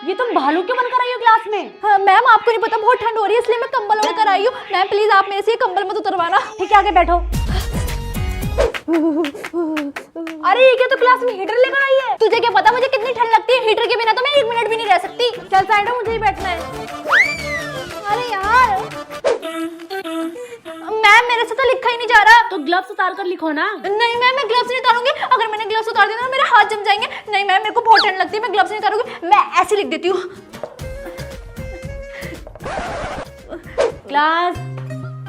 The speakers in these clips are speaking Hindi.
ये तुम भालू क्यों बनकर आई हो क्लास में? हाँ, मैम आपको नहीं पता बहुत ठंड हो रही है इसलिए मैं कंबल ओढ़ कर आई हूँ। मैम प्लीज आप मेरे से ये कंबल मत उतरवाना। ठीक है, आगे बैठो। अरे ये क्या तो क्लास में हीटर लेकर आई है। तुझे क्या पता मुझे कितनी ठंड लगती है, हीटर के बिना तो मैं 1 मिनट भी नहीं रह सकती। चल साइड में, मुझे ही बैठना है। अरे यार मैम मेरे से तो लिखा ही नहीं जा रहा। तो ग्लव्स उतार कर लिखो ना। नहीं मैम मैं ग्लव्स नहीं उतारूंगी। अगर मैंने ग्लव्स उतार दिया ना मेरे हाथ जम जाएंगे। नहीं मैम मेरे को बहुत ठंड लगती है, मैं ग्लव्स नहीं उतारूंगी। मैं ऐसे लिख देती हूँ। क्लास,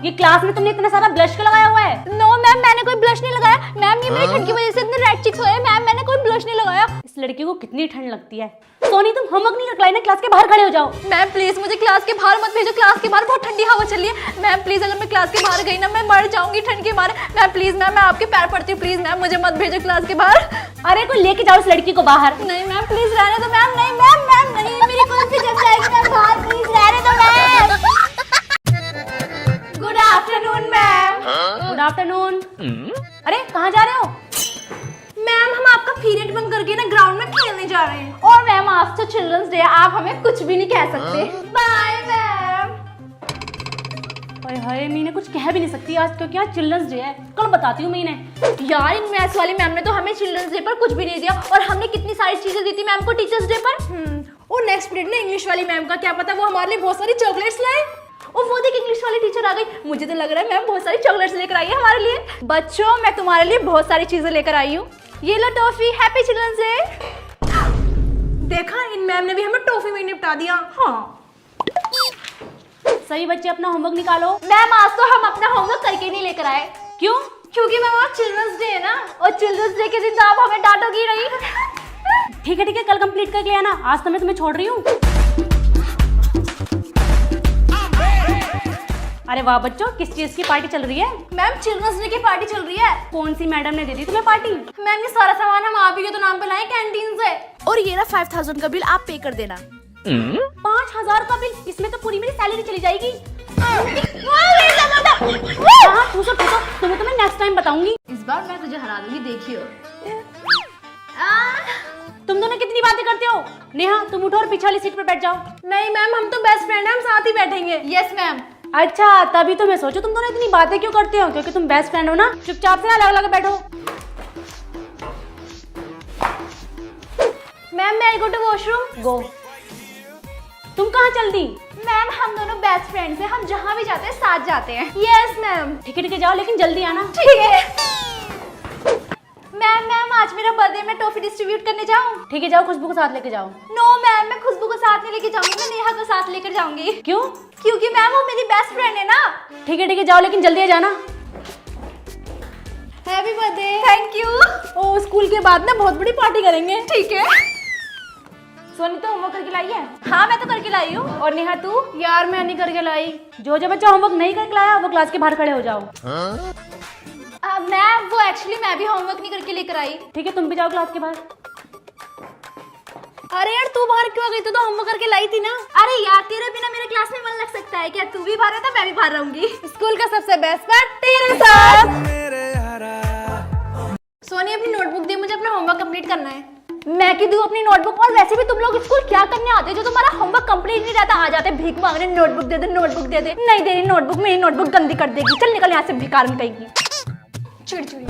ये क्लास में तुमने इतना सारा ब्लश क्यों लगाया हुआ है? नो मैम मैंने कोई ब्लश नहीं लगाया। मैम ये मेरी ठंड की वजह से इतने रेड चिक्स हुए हैं। मैम मैंने कोई ब्लश नहीं लगाया। इस लड़की को कितनी ठंड लगती है। सोनी तुम होमवर्क नहीं कर ना, क्लास के बाहर खड़े हो जाओ। मैम प्लीज मुझे क्लास के बाहर मत भेजो। क्लास के बाहर बहुत ठंडी हवा चल रही है। मैम प्लीज अगर मैं क्लास के बाहर गई ना मैं मर जाऊंगी ठंड के मारे। मैम प्लीज मैम मैं आपके पैर पड़ती हूँ, प्लीज मैम मुझे मत भेजो क्लास के बाहर। अरे कोई लेके जाओ इस लड़की को बाहर। नहीं मैम प्लीज रहने दो। मैम नहीं मैम मैम नहीं, मेरी कौन सी जम जाएगी। मैम बाहर प्लीज रहने दो ma'am. Good afternoon ma'am. Good afternoon. अरे कहाँ जा रहे हो? मैम हम आपका पीरियड बंद करके ना ग्राउंड में खेलने जा रहे हैं। और मैम आज तो चिल्ड्रंस डे, आप हमें कुछ भी नहीं कह सकते। Bye ma'am. ओए हाय, मीने कुछ कह भी नहीं सकती आज क्योंकि आज चिल्ड्रंस डे है। कल बताती हूँ मीने। यार इन मैथ्स वाली मैम ने तो हमें चिल्ड्रंस डे पर कुछ भी नहीं दिया और हमने कितनी सारी चीजें दी थी मैम को टीचर्स डे पर। और नेक्स्ट पीरियड में इंग्लिश वाली मैम का क्या पता वो हमारे लिए बहुत सारी चॉकलेट्स लाए। और वो देख इंग्लिश वाली टीचर आ गई। मुझे तो लग रहा है मैम बहुत सारी चॉकलेट्स लेकर आई है हमारे लिए। बच्चों मैं तुम्हारे लिए बहुत सारी चीजें लेकर आई हूँ। ये लो टॉफी, हैप्पी चिल्ड्रंस डे। देखा इन मैम ने भी हमें टॉफी में निपटा दिया। हाँ सही बच्चे अपना होमवर्क निकालो। मैम आज तो हम अपना होमवर्क करके नहीं लेकर आए। क्यों? क्योंकि मैम आज चिल्ड्रंस डे है ना, और चिल्ड्रंस डे के दिन तो आप हमें डांटोगी नहीं। ठीक है कल कंप्लीट करके आना। आज तो मैं तुम्हें छोड़ रही हूँ। अरे वाह बच्चों, किस चीज की पार्टी चल रही है? मैम चिल्ड्रंस डे की पार्टी चल रही है। कौन सी मैडम ने दे दी तुम्हें पार्टी? मैम ये सारा सामान हम आप ही के तो नाम पे लाए कैंटीन से। और ये ना 5000 का बिल आप पे कर देना। 5000 का बिल? इसमें तो पूरी मेरी सैलरी चली जाएगी। तुम्हें तो मैं नेक्स्ट टाइम बताऊंगी। इस बार मैं तुझे हरा दूंगी, देखियो। तुम दोनों कितनी बातें करते हो? नेहा तुम उठो और पीछे वाली सीट पर बैठ जाओ। नहीं मैम हम तो बेस्ट फ्रेंड हैं, हम साथ ही बैठेंगे। Yes ma'am. अच्छा तभी तो मैं सोचू तुम दोनों इतनी बातें क्यों करते हो, क्योंकि तुम बेस्ट फ्रेंड हो ना। चुपचाप से अलग अलग बैठो। मैम मैं गो टू वॉशरूम। गो। तुम कहाँ चल दी? मैम हम दोनों बेस्ट फ्रेंड्स हैं, हम जहाँ भी जाते हैं साथ जाते हैं। Yes ma'am. ठीक है जाओ, लेकिन जल्दी आना। ठीक है। मैम आज मेरा बर्थडे, मैं टॉफी डिस्ट्रीब्यूट करने जाऊँ? ठीक है जाओ, खुशबू को साथ लेके जाओ। नो मैम मैं खुशबू को साथ नहीं लेके जाऊंगी, मैं नेहा को साथ लेकर जाऊंगी। क्यों? क्योंकि मैम वो मेरी बेस्ट फ्रेंड है ना। ठीक है जाओ, लेकिन जल्दी आ जाना। Happy birthday. Thank you. ओ स्कूल के बाद ना बहुत बड़ी पार्टी करेंगे। ठीक है। सोनी तो होमवर्क करके लाई है? हाँ मैं तो करके लाई हूँ। और नेहा तू? यार मैं नहीं करके लाई। जो बच्चा होमवर्क नहीं करके लाया वो क्लास के बाहर खड़े हो जाओ। मैम वो एक्चुअली मैं भी होमवर्क नहीं करके लेकर आई। ठीक है तुम भी जाओ क्लास के बाहर। अरे यार तू बाहर क्यों आ गई? तू तो होमवर्क करके लाई थी ना। अरे यार तेरे बिना मेरे क्लास में मन लग सकता है क्या? तू भी बाहर रहता मैं भी बाहर रहूंगी। स्कूल का सबसे बेस्ट पार्ट तेरे साथ। सोनी अपनी नोटबुक दे, मुझे अपना होमवर्क कंप्लीट करना है। मैं की दूं अपनी नोटबुक? और वैसे भी तुम लोग स्कूल क्या करने आते हो जो तुम्हारा होमवर्क कंप्लीट नहीं रहता? आ जाते भीख मांगने, नोटबुक दे दे नोटबुक दे दे। नहीं दे रही नोटबुक, मेरी नोटबुक गंदी कर देगी। चल निकल यहाँ से बेकार में कहेगी। चिड़चिड़ी।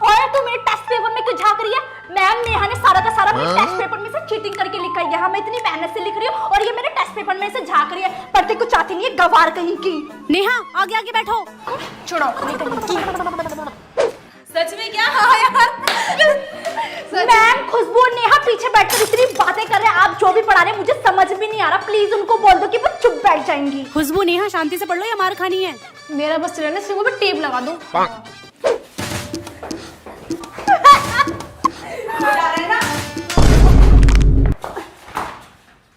और तू मेरे टेस्ट पेपर में क्यों झांक रही है? मैम नेहा ने सारा का सारा मेरे टेस्ट पेपर में से चीटिंग करके लिखा है। यहाँ मैं इतनी मेहनत से लिख रही हूँ और ये मेरे टेस्ट पेपर में से झांक रही है। पढ़ते कुछ आती नहीं है, गवार कहीं की। नेहा आगे आगे बैठो। छोड़ो नहीं कहीं की। सच में क्या? हाँ यार। मैम खुशबू और नेहा पीछे बैठकर इतनी बातें कर रहे हैं, आप जो भी पढ़ा रहे हैं मुझे समझ भी नहीं आ रहा। प्लीज उनको बोल दो कि वो चुप बैठ जाएंगी। खुशबू नेहा शांति से पढ़ लो या मार खानी है? मेरा बस चलने सिंगों पे टेप लगा दो।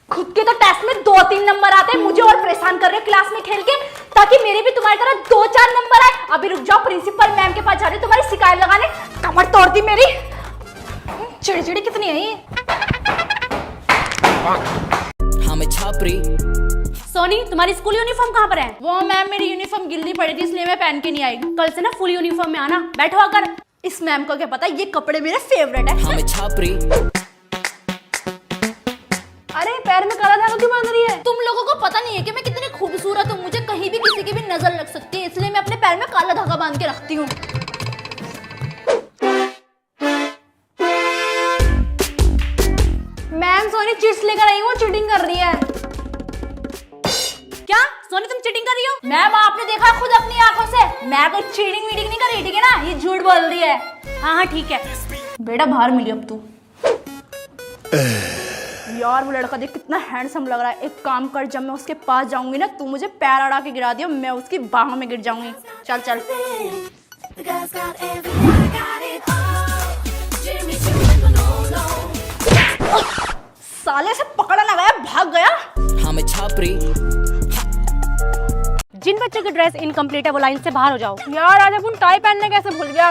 खुद के तो टेस्ट में 2-3 नंबर आते हैं, मुझे और परेशान कर रहे हो क्लास में खेल के, ताकि मेरे भी तुम्हारी तरह 2-4 नंबर आए। अभी रुक जाओ, प्रिंसिपल मैम के पास जा रही हूँ तुम्हारी शिकायत लगाने। कमर तोड़ दी मेरी। चिड़चिड़ी कितनी है हमें छापरी। सोनी तुम्हारी स्कूल यूनिफॉर्म कहाँ पर है? वो मैम मेरी यूनिफॉर्म गिल्ली पड़ी थी इसलिए मैं पहन के नहीं आई। कल से ना फुल यूनिफॉर्म में आना। बैठो आकर। इस मैम को क्या पता ये कपड़े मेरे फेवरेट है। हमें छापरी तुम लोगों को पता नहीं है कि मैं कितनी खूबसूरत हूँ, मुझे कहीं भी किसी की भी नजर लग सकती है, इसलिए मैं अपने पैर में काला धागा बांध के रखती हूँ। मैम सोनी चिट्स लेकर आई हूँ, चीटिंग कर रही है। क्या सोनी तुम चीटिंग कर रही हो? मैम आपने देखा खुद अपनी आंखों से, मैं कोई चीटिंग वीटिंग नहीं कर रही, ठीक है ना? ये झूठ बोल रही है। हाँ ठीक है। बेटा बाहर मिली अब तू। यार वो लड़का देख कितना हैंडसम लग रहा है। एक काम कर, जब मैं उसके पास जाऊंगी ना, तू मुझे पैर अड़ा के गिरा दियो, मैं उसकी बाहों में गिर जाऊंगी। चल चल। साले से पकड़ा ना गया, भाग गया। हाँ मैं छापरी। जिन बच्चों की ड्रेस इनकम्प्लीट है वो लाइन से बाहर हो जाओ। यार आज अपन टाई पहनने कैसे भूल गया।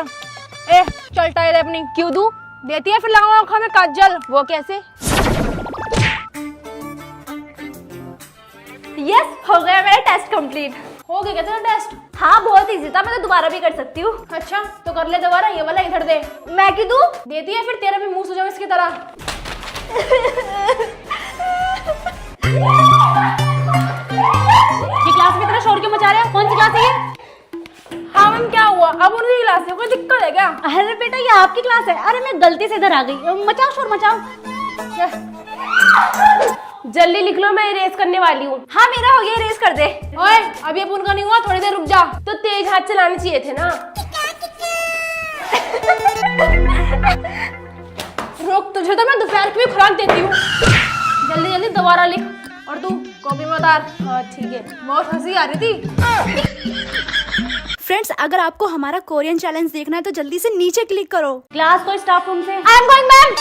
ए चल टाई दे अपनी। क्यों दूं? देती है फिर लगाऊं आंखों में काजल। वो कैसे? यस हो गया मेरा टेस्ट कंप्लीट। हो गया क्या तेरा टेस्ट? हाँ बहुत इजी था, मैं तो दोबारा भी कर सकती हूँ। अच्छा तो कर ले दोबारा, ये वाला इधर दे। मैं क्यों दूं? देती है फिर तेरा भी मुंह सो जाओ इसकी तरह। ये क्लास में इतना शोर क्यों मचा रहे हो? कौन सी क्लास है ये? हाँ मैम क्या हुआ? अब उनकी क्लास है, कोई दिक्कत है क्या? अरे बेटा ये आपकी क्लास है। अरे मैं गलती से इधर आ गई। मचाओ शोर मचाओ। जल्दी लिख लो, मैं इरेज करने वाली हूँ। हाँ मेरा हो गया, इरेज कर दे। ओए अभी अब उनका नहीं हुआ, थोड़ी देर रुक जा। तो तेज हाथ चलाने चाहिए थे ना। रुक, तुझे तो मैं दोपहर की भी खुराक देती हूँ। जल्दी जल्दी दोबारा लिख। और तू कॉपी में उतार। हाँ ठीक है। बहुत हंसी आ रही थी। फ्रेंड्स अगर आपको हमारा कोरियन चैलेंज देखना है तो जल्दी से नीचे क्लिक करो। क्लास को स्टाफ रूम से। I am going ma'am.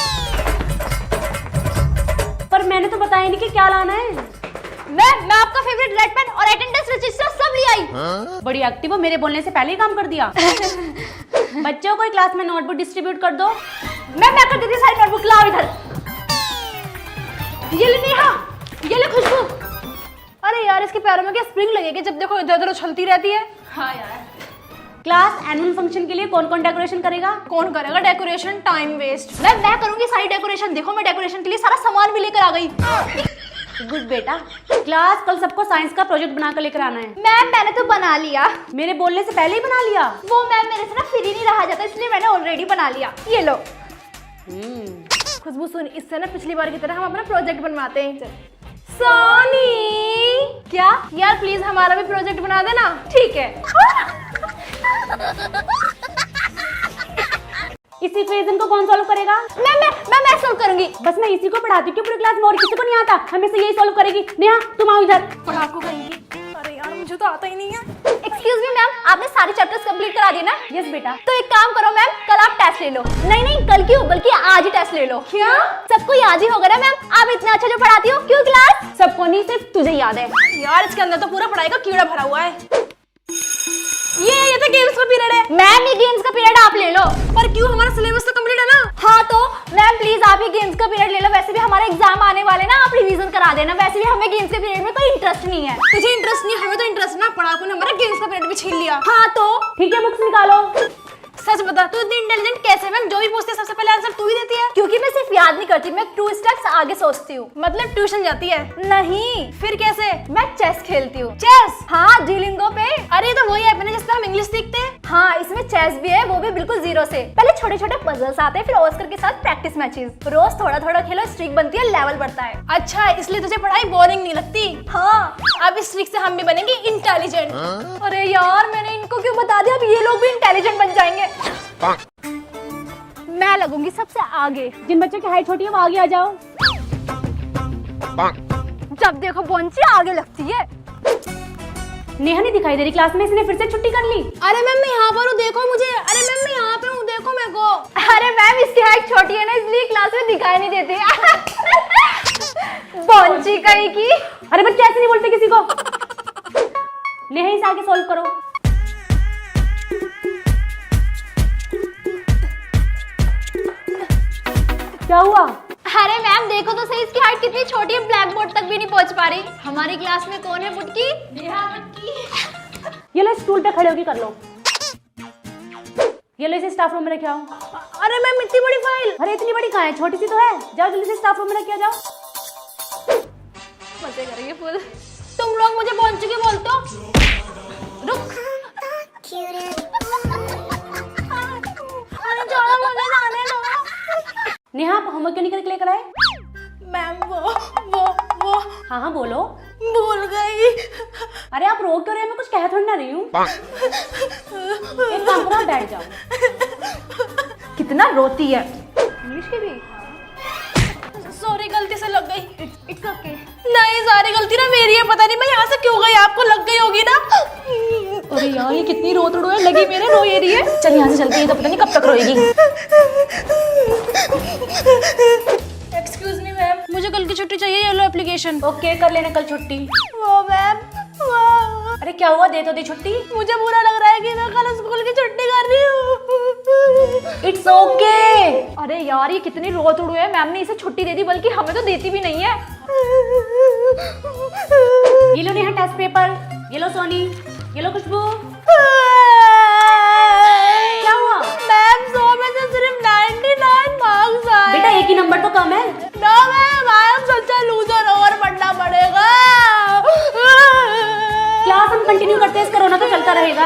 पर मैंने तो बताया नहीं कि क्या लाना है। मैं आपका फेवरेट रेड पेन और अटेंडेंस रजिस्टर सब ले आई। बड़ी एक्टिव हो, मेरे बोलने से पहले ही काम कर दिया। बच्चों को क्लास में नोटबुक डिस्ट्रीब्यूट कर दो। मैं कर देती सारी नोटबुक। लाओ इधर। ये ले नेहा, ये ले खुशबू। अरे यार इसके पैरों में क्या स्प्रिंग लगेगी? जब देखो इधर उधर उछलती रहती है। हाँ यार। क्लास एनुअल फंक्शन के लिए कौन कौन डेकोरेशन करेगा? कौन करेगा डेकोरेशन? Time waste. मैं करूंगी सारी डेकोरेशन। देखो मैं डेकोरेशन के लिए सारा सामान भी लेकर आ गई। गुड बेटा। क्लास कल सबको साइंस का प्रोजेक्ट बनाकर लेकर आना है। मैम मैंने तो बना लिया। मेरे बोलने से पहले ही बना लिया। वो मैम मेरे से ना फ्री नहीं रहा जाता, इसलिए मैंने ऑलरेडी बना लिया। ये लो। खुशबू सुन, इससे ना पिछली बार की तरह हम अपना प्रोजेक्ट बनवाते हैं। सोनी क्या यार, प्लीज हमारा भी प्रोजेक्ट बना देना। ठीक है। इस इक्वेशन को कौन सॉल्व करेगा? मैं सॉल्व करूंगी। बस मैं इसी को पढ़ाती हूँ पूरी क्लास में, और किसी को नहीं आता। हमेशा यही सॉल्व करेगी। नेहा तुम आओ इधर। पढ़ाकू करेंगी। अरे यार मुझे तो आता ही नहीं है। एक्सक्यूज मी मैम, आपने सारे चैप्टर्स कंप्लीट करा दिए ना? यस बेटा। तो एक काम करो मैम, कल आप टेस्ट ले लो। नहीं कल क्यों, बल्कि आज ही टेस्ट ले लो। क्या? सबको याद ही होगा ना मैम, आप इतना अच्छा जो पढ़ाती हो। क्यों क्लास? सबको नहीं, सिर्फ तुझे याद है। यार इसके अंदर तो पूरा पढ़ाई का कीड़ा भरा हुआ है। ये तो गेम्स का पीरियड है। मैम ये गेम्स का पीरियड आप ले लो। पर क्यों, हमारा सिलेबस तो कंप्लीट है ना? हाँ तो मैम प्लीज आप ये गेम्स का पीरियड ले लो। वैसे भी हमारे एग्जाम आने वाले ना, आप रिवीजन करा देना। वैसे भी हमें गेम्स के पीरियड में कोई इंटरेस्ट नहीं है। तुझे इंटरेस्ट नहीं, हमें तो इंटरेस्ट ना। पढ़ाकू ने हमारा गेम्स का पीरियड भी छीन लिया। हाँ तो ठीक है, बुक्स निकालो। सच बता, तू इतनी इंटेलिजेंट कैसे? मैम जो भी पूछते हैं सबसे पहले आंसर तू ही देती है। क्योंकि मैं सिर्फ याद नहीं करती, मैं 2 स्टेप्स आगे सोचती हूँ। मतलब ट्यूशन जाती है? नहीं। फिर कैसे? मैं चेस खेलती हूँ। चेस? हाँ डुओलिंगो पे। अरे तो वही ऐप है ना जिसपे हम इंग्लिश सीखते हैं। हाँ इसमें चेस भी है, वो भी बिल्कुल जीरो से। पहले छोटे छोटे पजल्स आते हैं, फिर ऑस्कर के साथ प्रैक्टिस मैचेस। रोज थोड़ा थोड़ा खेलो, स्ट्रिक बनती है, लेवल बढ़ता है। अच्छा इसलिए तुझे पढ़ाई बोरिंग नहीं लगती? हाँ। अब इस ट्रिक से हम भी बनेंगे इंटेलिजेंट। अरे यार मैंने इनको क्यों बता दिया, अब ये लोग भी इंटेलिजेंट बन जाएंगे। मैं लगूंगी सबसे आगे। जिन बच्चों की हाइट छोटी है वो आगे आ जाओ। जब देखो बोंची आगे लगती है। नेहा नहीं दिखाई दे रही क्लास में, इसने फिर से छुट्टी कर ली। अरे मैम मैं यहाँ पर हूँ, देखो मुझे। अरे मैम मैं यहाँ पे हूँ, देखो मेरे को। अरे मैम इसकी हाइट छोटी है ना, इसलिए क्लास में दिखाई नहीं देती। बोंची कहीं की। अरे बच्चे ऐसे नहीं बोलते किसी को। नेहा इसे आगे सॉल्व करो। क्या हुआ? अरे मैम देखो तो सही, इसकी हाइट कितनी छोटी है, ब्लैक बोर्ड तक भी नहीं पहुंच पा रही। हमारी क्लास में कौन है बुटकी? नेहा बुटकी। ये लो स्टूल पे खड़े होकर कर लो। ये लो इसे स्टाफ रूम में लेके आओ। अरे मैम इतनी बड़ी फाइल। अरे इतनी बड़ी कहाँ है, छोटी सी तो है। जाओ जल्दी से स्टाफ रूम में लेके आ जाओ। मजे करेंगे फुल। तुम लोग मुझे पहुंच चुके बोल तो रुक। अरे चलो मुझे जाने दो। नेहा आप होमवर्क क्यों नहीं करके लेकर आए? मैम वो हाँ हाँ बोलो। भूल गई। अरे आप रो क्यों रहे हैं? मैं कुछ कह थोड़ी ना रही हूँ। एक काम करो, आप बैठ जाओ। कितना रोती है। इंग्लिश की भी। सॉरी गलती से लग गई। It's okay. नहीं सारी गलती ना मेरी है, पता नहीं मैं यहाँ से क्यों गई, आपको लग गई होगी ना। अरे यार ये कितनी रोतड़ू है, लगी मेरे रो ये रही है। चल यहाँ से चलते हैं, तो पता नहीं कब तक रोएगी। एक्सक्यूज मी मैम, मुझे कल की छुट्टी चाहिए, ये लो एप्लीकेशन। ओके कर लेना कल छुट्टी। वो मैम अरे क्या हुआ, दे तो दी छुट्टी। मुझे बुरा लग रहा है कि मैं कल स्कूल की छुट्टी कर रही हूँ। It's okay. अरे यार ये कितनी रोतड़ू है, मैम ने इसे छुट्टी दे दी, बल्कि हमें तो देती भी नहीं है। ये लो नेहा टेस्ट पेपर, ये लो सोनी, ये लो खुशबू। क्या हुआ? मैम 100 में से सिर्फ 99 मार्क्स आए। बेटा एक ही नंबर तो कम है ना ma'am, I am such a loser, और पढ़ना पड़ेगा। क्लास हम कंटिन्यू करते हैं, इस कोरोना तो चलता रहेगा।